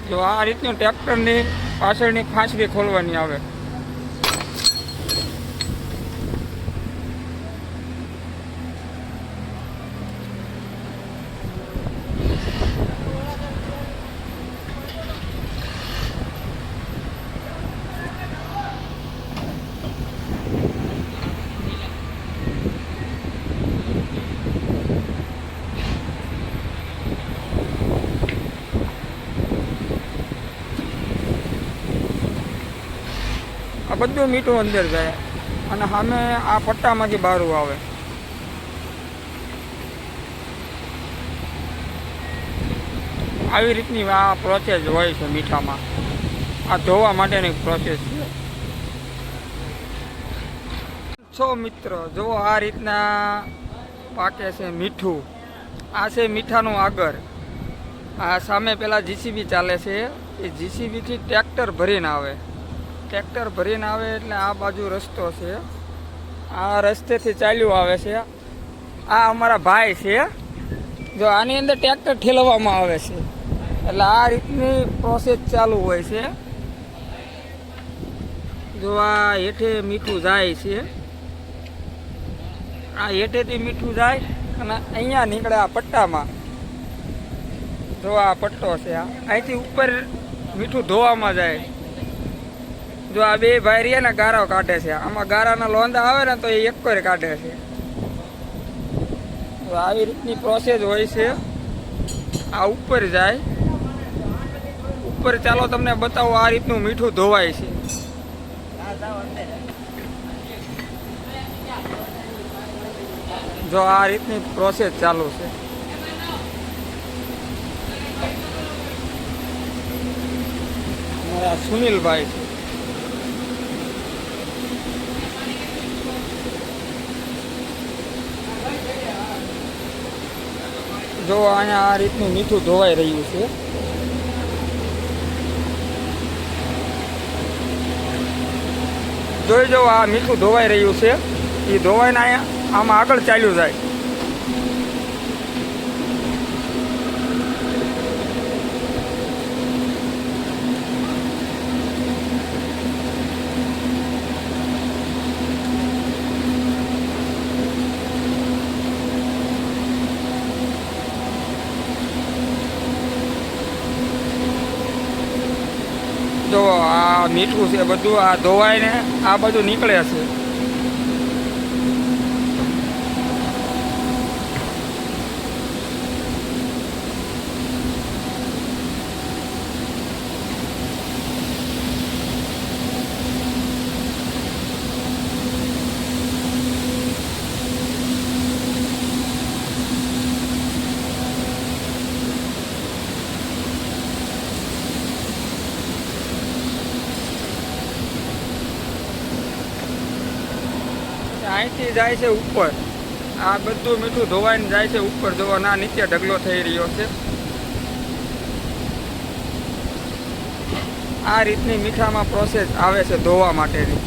જો આ રીતનું ટ્રેક્ટરની પાછળની ખાંચરી ખોલવાની આવે. આ બધું મીઠું અંદર જાય અને સામે આ પટ્ટામાંથી બહારું આવે. આવી રીતની આ પ્રોસેસ હોય છે મીઠામાં. આ ધોવા માટેની પ્રોસેસ છે. છો મિત્રો, જો આ રીતના પાકે છે મીઠું. આ છે મીઠાનું આગળ. આ સામે પેલા જીસીબી ચાલે છે. એ જીસીબીથી ટ્રેક્ટર ભરીને આવે. ટ્રેક્ટર ભરીને આવે એટલે આ બાજુ રસ્તો છે. આ રસ્તેથી ચાલ્યું આવે છે. આ અમારા ભાઈ છે. જો આની અંદર ટ્રેક્ટર ઠેલવવામાં આવે છે. એટલે આ રીતની પ્રોસેસ ચાલુ હોય છે. જો આ હેઠે મીઠું જાય છે. આ હેઠેથી મીઠું જાય અને અહીંયા નીકળે આ પટ્ટામાં. જો આ પટ્ટો છે. અહીંથી ઉપર મીઠું ધોવામાં જાય. જો આ બે ભાઈ રહ્યા ને ગારા કાઢે છે. આમાં ગારાના લોંદા આવે ને તો એ એક જ કાઢે છે. આવી રીતની પ્રોસેસ હોય છે. આ ઉપર જાય. ઉપર ચાલો તમને બતાવો આ રીતનું મીઠું ધોવાય છે. જો આ રીતની પ્રોસેસ ચાલુ છે. મારા સુનિલભાઈ છે. જો અહીંયા આ રીતનું મીઠું ધોવાઈ રહ્યું છે. જોઈ જો આ મીઠું ધોવાઈ રહ્યું છે. એ ધોવાઈને અહીંયા આમાં આગળ ચાલ્યું જાય. જો આ મીઠું છે બધું આ ધોવાઈને આ બધું નીકળે છે. અહીંથી જાય છે ઉપર. આ બધું મીઠું ધોવાઈને જાય છે ઉપર. જોવા ના નીચે ઢગલો થઈ રહ્યો છે. આ રીતની મીઠામાં પ્રોસેસ આવે છે ધોવા માટેની.